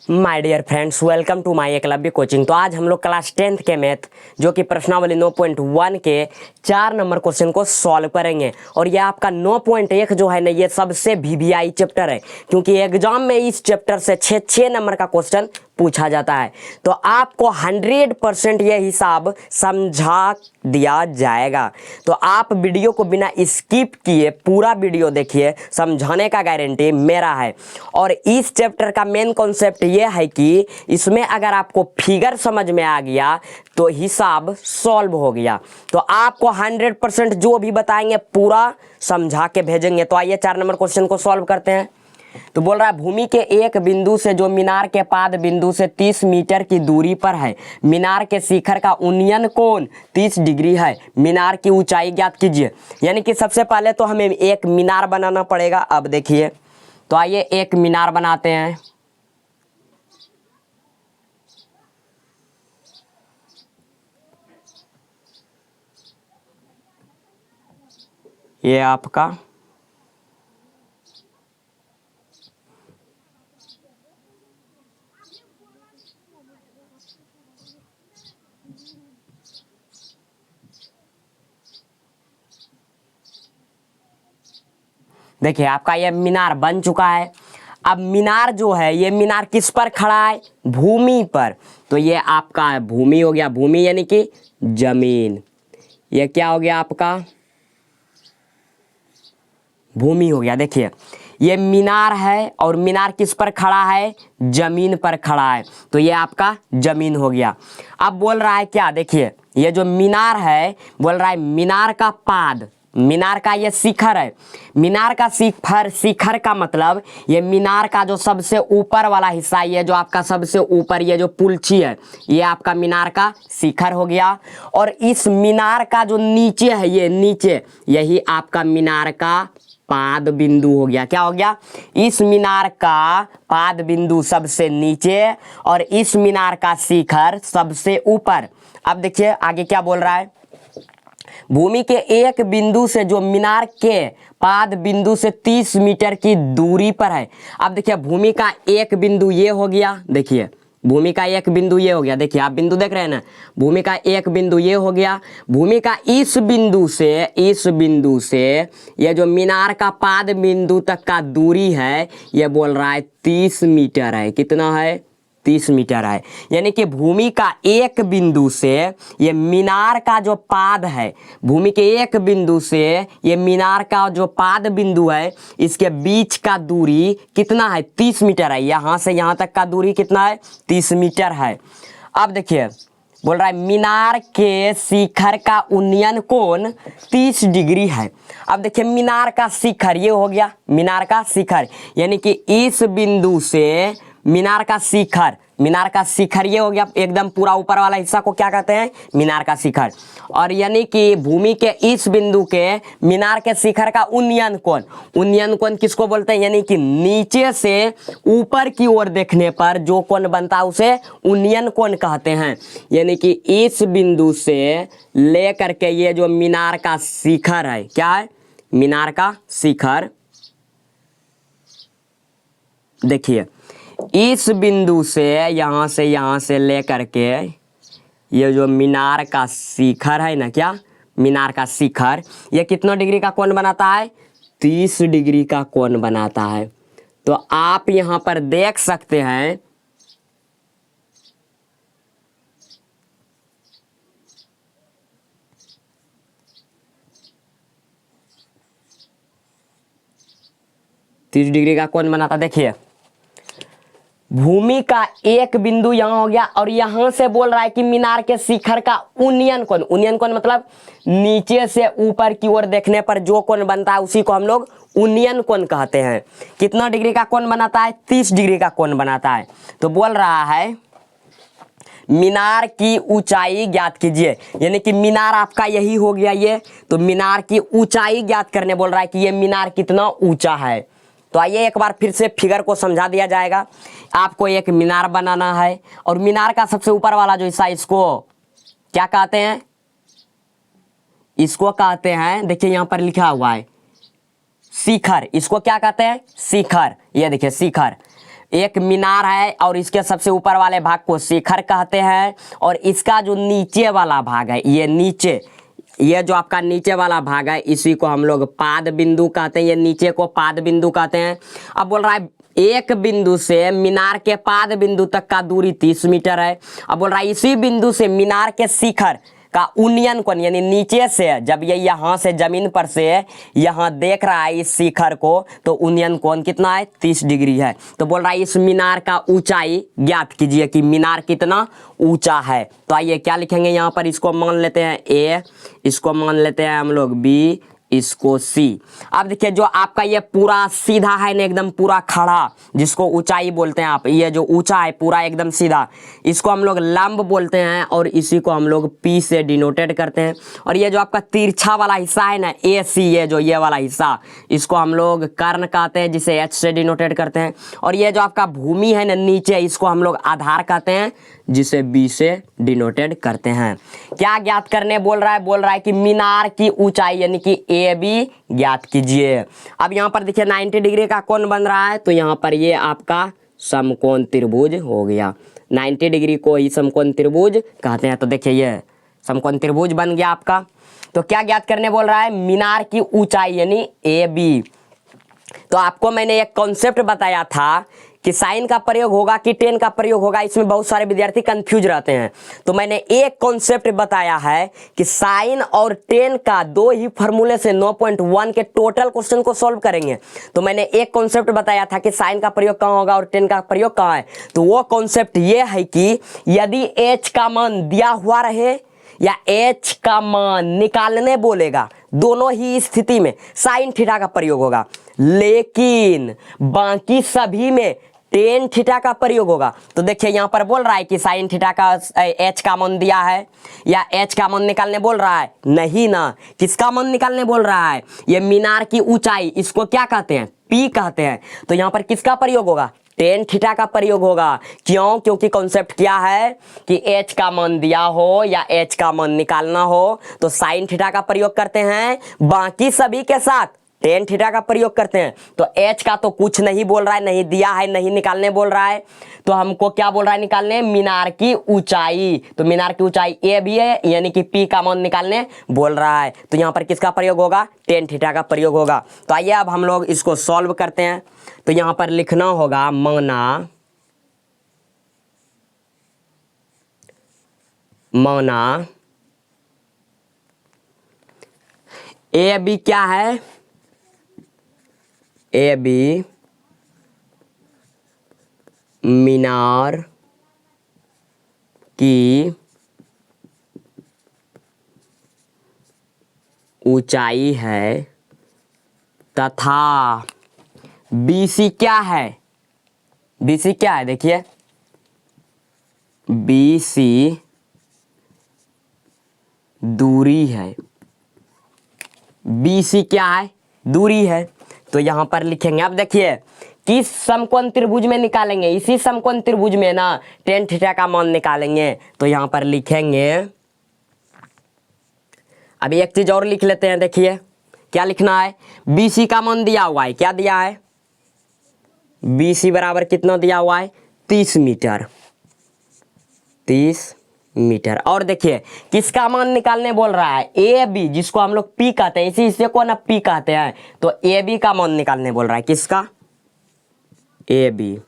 My dear friends, welcome to my Eklavya coaching. तो आज हम लोग क्लास 10th के मैथ जो कि प्रश्नावली 9.1 के 4 नंबर क्वेश्चन को सॉल्व करेंगे। और ये आपका 9.1 जो है ना, ये सबसे वीवीआई चैप्टर है, क्योंकि एग्जाम में इस चैप्टर से 6 नंबर का क्वेश्चन पूछा जाता है। तो आपको 100% ये हिसाब समझा दिया जाएगा। तो आप वीडियो को बिना स्किप किए पूरा वीडियो देखिए, समझाने का गारंटी मेरा है। और इस चैप्टर का मेन कॉन्सेप्ट ये है कि इसमें अगर आपको फिगर समझ में आ गया तो हिसाब सॉल्व हो गया। तो आपको 100% जो भी बताएंगे पूरा समझा के भेजेंगे। तो आइए 4 नंबर क्वेश्चन को सॉल्व करते हैं। तो बोल रहा है, भूमि के एक बिंदु से जो मीनार के पाद बिंदु से 30 मीटर की दूरी पर है, मीनार के शिखर का उन्नयन कोण 30 डिग्री है। मीनार की ऊंचाई ज्ञात कीजिए। यानी कि सबसे पहले तो हमें एक मीनार बनाना पड़ेगा। अब देखिए, तो आइए एक मीनार बनाते हैं। ये आपका देखिए, आपका ये मीनार बन चुका है। अब मीनार जो है, ये मीनार किस पर खड़ा है? भूमि पर। तो ये आपका भूमि हो गया, भूमि यानी कि जमीन। ये क्या हो गया आपका? भूमि हो गया। देखिए, ये मीनार है और मीनार किस पर खड़ा है? जमीन पर खड़ा है। तो ये आपका जमीन हो गया। अब बोल रहा है क्या? देखिए, ये जो मीनार है, बोल रहा है मीनार का पाद, मीनार का ये शिखर है। मीनार का शिखर का मतलब ये मीनार का जो सबसे ऊपर वाला हिस्सा, ये जो आपका सबसे ऊपर ये जो पुलची है, ये आपका मीनार का शिखर हो गया। और इस मीनार का जो नीचे है, ये नीचे, यही आपका मीनार का पाद बिंदु हो गया। क्या हो गया? इस मीनार का पाद बिंदु सबसे नीचे और इस मीनार का शिखर सबसे ऊपर। अब देखिए आगे क्या बोल रहा है। भूमि के एक बिंदु से जो मीनार के पाद बिंदु से 30 मीटर की दूरी पर है। अब देखिए, भूमि का एक बिंदु ये हो गया। देखिए, भूमि का एक बिंदु ये हो गया। देखिए, आप बिंदु देख रहे हैं ना, भूमि का एक बिंदु ये हो गया। भूमि का इस बिंदु से ये जो मीनार का पाद बिंदु तक का दूरी है, ये बोल रहा है 30 मीटर है। कितना है? 30 मीटर है। यानी कि भूमि का एक बिंदु से ये मीनार का जो पाद है, भूमि के एक बिंदु से ये मीनार का जो पाद बिंदु है, इसके बीच का दूरी कितना है? 30 मीटर है। यहाँ से यहाँ तक का दूरी कितना है? 30 मीटर है। अब देखिए, बोल रहा है मीनार के शिखर का उन्नयन कोण 30 डिग्री है। अब देखिए, मीनार का शिखर ये हो गया, मीनार का शिखर, यानी कि इस बिंदु से मीनार का शिखर ये हो गया। एकदम पूरा ऊपर वाला हिस्सा को क्या कहते हैं? मीनार का शिखर। और यानी कि भूमि के इस बिंदु के मीनार के शिखर का उन्नयन कोण किसको बोलते हैं? यानी कि नीचे से ऊपर की ओर देखने पर जो कोण बनता है उसे उन्नयन कोण कहते हैं। यानी कि इस बिंदु से लेकर के ये जो मीनार का शिखर है, क्या है? मीनार का शिखर। देखिए, इस बिंदु से यहाँ से लेकर के ये जो मीनार का शिखर है ना, क्या? मीनार का शिखर, ये कितना डिग्री का कोण बनाता है? 30 डिग्री का कोण बनाता है। तो आप यहाँ पर देख सकते हैं, तीस डिग्री का कोण बनाता। देखिए, भूमि का एक बिंदु यहाँ हो गया और यहाँ से बोल रहा है कि मीनार के शिखर का उन्नयन कोण मतलब नीचे से ऊपर की ओर देखने पर जो कोण बनता है उसी को हम लोग उन्नयन कोण कहते हैं। कितना डिग्री का कोण बनाता है? 30 डिग्री का कोण बनाता है। तो बोल रहा है मीनार की ऊंचाई ज्ञात कीजिए। यानी कि मीनार आपका यही हो गया ये। तो मीनार की ऊंचाई ज्ञात करने बोल रहा है कि ये मीनार कितना ऊंचा है। तो आइए एक बार फिर से फिगर को समझा दिया जाएगा। आपको एक मीनार बनाना है और मीनार का सबसे ऊपर वाला जो हिस्सा, इसको क्या कहते हैं? इसको कहते हैं, देखिए यहां पर लिखा हुआ है शिखर। इसको क्या कहते हैं? शिखर। ये देखिए शिखर। एक मीनार है और इसके सबसे ऊपर वाले भाग को शिखर कहते हैं, और इसका जो नीचे वाला भाग है, ये नीचे, ये जो आपका नीचे वाला भाग है, इसी को हम लोग पाद बिंदु कहते हैं। ये नीचे को पाद बिंदु कहते हैं। अब बोल रहा है एक बिंदु से मीनार के पाद बिंदु तक का दूरी 30 मीटर है। अब बोल रहा है इसी बिंदु से मीनार के शिखर का उन्नयन कोण, यानी नीचे से जब ये यहाँ से जमीन पर से यहाँ देख रहा है इस शिखर को, तो उन्नयन कोण कितना है, 30 डिग्री है। तो बोल रहा है इस मीनार का ऊंचाई ज्ञात कीजिए कि मीनार कितना ऊंचा है। तो आइए क्या लिखेंगे यहाँ पर, इसको मान लेते हैं ए, इसको मान लेते हैं हम लोग बी, इसको सी। अब देखिए जो आपका ये पूरा सीधा है ना, एकदम पूरा खड़ा, जिसको ऊंचाई बोलते हैं आप, ये जो ऊंचा है पूरा एकदम सीधा, इसको हम लोग लंब बोलते हैं, और इसी को हम लोग पी से डिनोटेड करते हैं। और ये जो आपका तिरछा वाला हिस्सा है ना ए सी, ये जो ये वाला हिस्सा, इसको हम लोग कर्ण कहते हैं, जिसे एच से डिनोटेड करते हैं। और ये जो आपका भूमि है ना नीचे, इसको हम लोग आधार कहते हैं, जिसे बी से डिनोटेड करते हैं। क्या ज्ञात करने बोल रहा है, बोल रहा है कि मीनार की ऊंचाई यानी कि ए बी ज्ञात कीजिए। अब यहाँ पर देखिए 90 डिग्री का कोण बन रहा है, तो यहाँ पर ये आपका समकोण त्रिभुज हो गया। 90 डिग्री को ही समकोण त्रिभुज कहते हैं। तो देखिए ये समकोण त्रिभुज बन गया आपका। तो क्या ज्ञात करने बोल रहा है, मीनार की ऊंचाई यानी ए बी। तो आपको मैंने एक कॉन्सेप्ट बताया था कि साइन का प्रयोग होगा कि टेन का प्रयोग होगा, इसमें बहुत सारे विद्यार्थी कंफ्यूज रहते हैं। तो मैंने एक कॉन्सेप्ट बताया है कि साइन और टेन का दो ही फॉर्मूले से 9.1 के टोटल क्वेश्चन को सॉल्व करेंगे। तो मैंने एक कॉन्सेप्ट बताया था कि साइन का प्रयोग कहाँ होगा और टेन का प्रयोग कहाँ है। तो वो कॉन्सेप्ट ये है कि यदि एच का मान दिया हुआ रहे या एच का मान निकालने बोलेगा, दोनों ही स्थिति में साइन थीटा का प्रयोग होगा, लेकिन बाकी सभी में टेन थीटा का प्रयोग होगा। तो देखिए यहाँ पर बोल रहा है कि साइन थीटा का एच का मान दिया है, या एच का मान निकालने बोल रहा है, नहीं ना, किसका मान निकालने बोल रहा है, ये मीनार की ऊंचाई, इसको क्या कहते हैं, पी कहते हैं। तो यहाँ पर किसका प्रयोग होगा, टेन थीटा का प्रयोग होगा। क्यों, क्योंकि कॉन्सेप्ट क्या है कि एच का मान दिया हो या एच का मान निकालना हो तो साइन थीटा का प्रयोग करते हैं, बाकी सभी के साथ टेन थीटा का प्रयोग करते हैं। तो एच का तो कुछ नहीं बोल रहा है, नहीं दिया है, नहीं निकालने बोल रहा है, तो हमको क्या बोल रहा है निकालने, मीनार की ऊंचाई। तो मीनार की ऊंचाई ए भी है, यानी कि पी का मान निकालने बोल रहा है। तो यहाँ पर किसका प्रयोग होगा, टेन थीटा का प्रयोग होगा। तो आइए अब हम लोग इसको सॉल्व करते हैं। तो यहाँ पर लिखना होगा माना ए बी क्या है, ए बी मीनार की ऊंचाई है तथा BC क्या है, BC क्या है, देखिए BC दूरी है, BC क्या है, दूरी है। तो यहां पर लिखेंगे, अब देखिए किस समकोण त्रिभुज में निकालेंगे, इसी समकोण त्रिभुज में ना टेन थीटा का मान निकालेंगे। तो यहां पर लिखेंगे, अभी एक चीज और लिख लेते हैं, देखिए क्या लिखना है, BC का मान दिया हुआ है, क्या दिया है, BC बराबर कितना दिया हुआ है, 30 मीटर, 30 मीटर। और देखिए किसका मान निकालने बोल रहा है, ए बी, जिसको हम लोग पी कहते हैं, इसी हिस्से को ना पी कहते हैं। तो ए बी का मान निकालने बोल रहा है, किसका, ए बी।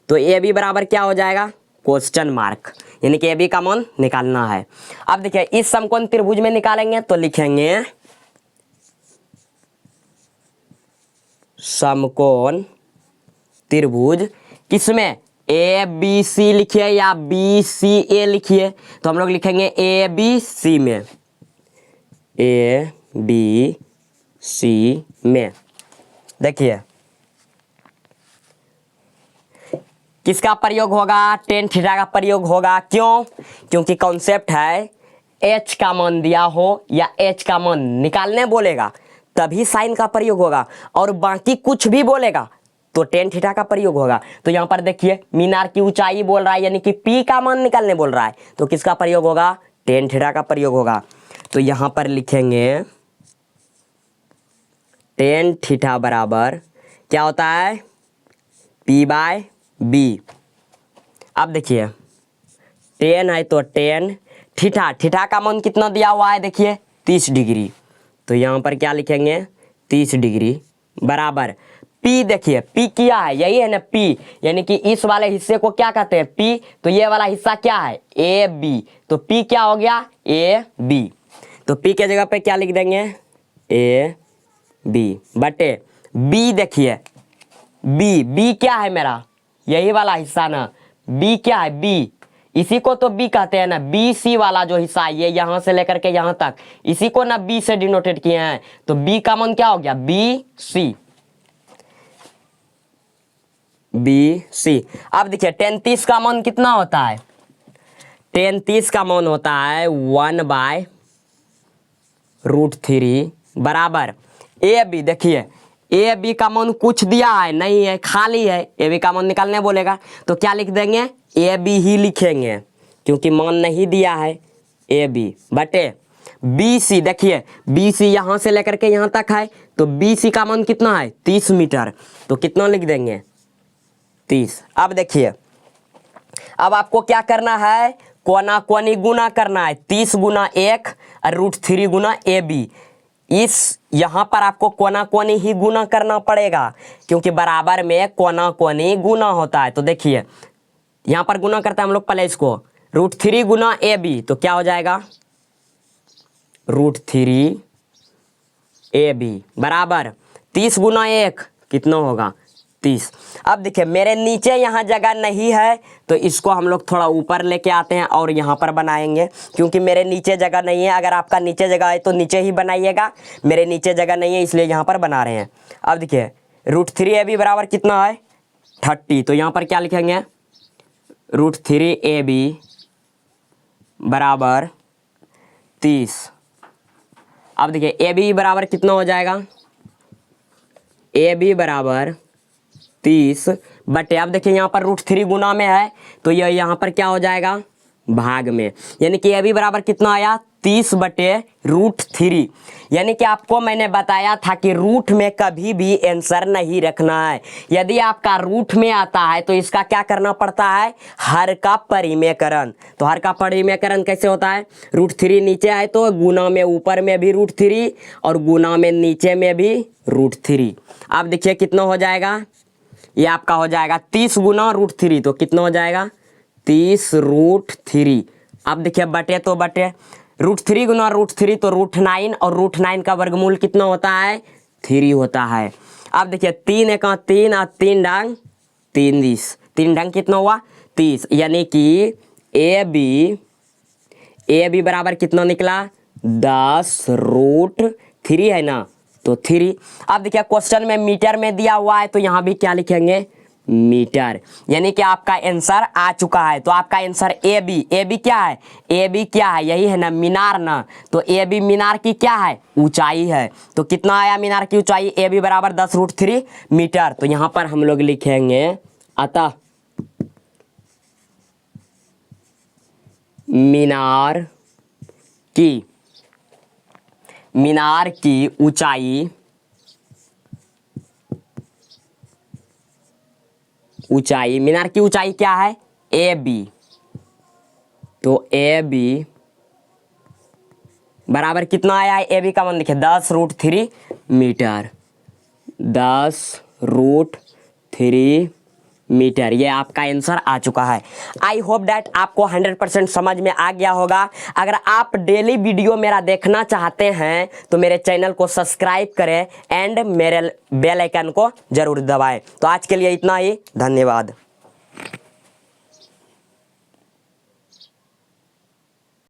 तो ए बी बराबर क्या हो जाएगा, क्वेश्चन मार्क, यानी कि ए बी का मान निकालना है। अब देखिए इस समकोण त्रिभुज में निकालेंगे, तो लिखेंगे समकोण त्रिभुज, किसमें, ए बी सी लिखिए या बी सी ए लिखिए। तो हम लोग लिखेंगे ए बी सी में, ए बी सी में। देखिए किसका प्रयोग होगा, टेन थीटा का प्रयोग होगा। क्यों, क्योंकि कॉन्सेप्ट है एच का मान दिया हो या एच का मान निकालने बोलेगा तभी साइन का प्रयोग होगा, और बाकी कुछ भी बोलेगा तो टेन थीटा का प्रयोग होगा। तो यहाँ पर देखिए मीनार की ऊंचाई बोल रहा है, यानी कि पी का मान निकालने बोल रहा है, तो किसका प्रयोग होगा, टेन थीटा का प्रयोग होगा। तो यहाँ पर लिखेंगे टेन थीटा बराबर क्या होता है, पी बाय बी। अब देखिए 10 है तो 10, थीटा, थीटा का मान कितना दिया हुआ है देखिए 30 डिग्री, तो यहाँ पर क्या लिखेंगे 30 डिग्री बराबर पी। देखिए पी क्या है, यही है ना पी, यानी कि इस वाले हिस्से को क्या कहते हैं पी, तो ये वाला हिस्सा क्या है ए बी, तो पी क्या हो गया ए बी। तो पी के जगह पे क्या लिख देंगे ए बी बटे बी। देखिए बी, बी क्या है मेरा यही वाला हिस्सा ना, बी क्या है बी, इसी को तो बी कहते हैं ना, बी सी वाला जो हिस्सा है ये यहां से लेकर के यहां तक, इसी को ना बी से डिनोटेड किए हैं, तो बी का मान क्या हो गया बी सी, बी सी। अब देखिए 10 30 का मान कितना होता है, 10 30 का मान होता है 1/√3 बराबर ए बी। देखिए ए बी का मान कुछ दिया है नहीं है, खाली है, ए बी का मान निकालने बोलेगा तो क्या लिख देंगे ए बी ही लिखेंगे क्योंकि मान नहीं दिया है ए बी बटे बी सी। देखिए बी सी यहाँ से लेकर के यहाँ तक है, तो बी सी का मान कितना है 30 मीटर, तो कितना लिख देंगे 30। अब देखिए अब आपको क्या करना है कोना कोनी गुना करना है, 30 गुना 1 और √3 गुना ए बी। इस यहाँ पर आपको कोना कोनी ही गुना करना पड़ेगा क्योंकि बराबर में कोना कोनी गुना होता है। तो देखिए यहाँ पर गुना करता है हम लोग पहले इसको, √3 गुना ए बी तो क्या हो जाएगा √3 ए बी बराबर 30 गुना 1 कितना होगा 30। अब देखिए मेरे नीचे यहाँ जगह नहीं है तो इसको हम लोग थोड़ा ऊपर लेके आते हैं और यहाँ पर बनाएंगे क्योंकि मेरे नीचे जगह नहीं है। अगर आपका नीचे जगह है तो नीचे ही बनाइएगा, मेरे नीचे जगह नहीं है इसलिए यहाँ पर बना रहे हैं। अब देखिए √3 ए बी बराबर कितना है 30, तो यहाँ पर क्या लिखेंगे √3 ए बी बराबर 30। अब देखिए ए बी बराबर कितना हो जाएगा ए बी बराबर 30 बटे, अब देखिए यहाँ पर √3 गुना में है तो यह यहाँ पर क्या हो जाएगा भाग में, यानी कि ए बी बराबर कितना आया 30 बटे √3। यानी कि आपको मैंने बताया था कि रूट में कभी भी आंसर नहीं रखना है। यदि आपका रूट में आता है तो इसका क्या करना पड़ता है हर का परिमेयकरण। तो हर का परिमेयकरण कैसे होता है √3 नीचे आए तो गुना में ऊपर में भी √3 और गुना में नीचे में भी √3। अब देखिए कितना हो जाएगा, ये आपका हो जाएगा 30 गुना √3 तो कितना हो जाएगा 30 √3। अब देखिए बटे तो बटे √3 गुना √3 तो √9 और √9 का वर्गमूल कितना होता है 3 होता है। अब देखिए 3 एका 3 और 3 डांग 30, 3 डांग कितना हुआ 30, यानी कि ए बी बराबर कितना निकला 10√3 है ना, तो 3। अब देखिए क्वेश्चन में मीटर में दिया हुआ है तो यहाँ भी क्या लिखेंगे मीटर, यानी कि आपका आंसर आ चुका है। तो आपका आंसर ए बी क्या है ए बी क्या है यही है ना मीनार ना, तो ए बी मीनार की क्या है ऊंचाई है। तो कितना आया मीनार की ऊंचाई ए बी बराबर 10√3 मीटर। तो यहाँ पर हम लोग लिखेंगे अतः मीनार की ऊंचाई मीनार की ऊंचाई क्या है ए बी, तो ए बी बराबर कितना आया है ए बी का मान देखिए 10√3 मीटर, 10√3 मीटर। ये आपका आंसर आ चुका है। आई होप डैट आपको 100% समझ में आ गया होगा। अगर आप डेली वीडियो मेरा देखना चाहते हैं तो मेरे चैनल को सब्सक्राइब करें एंड मेरे बेल आइकन को जरूर दबाएं। तो आज के लिए इतना ही, धन्यवाद।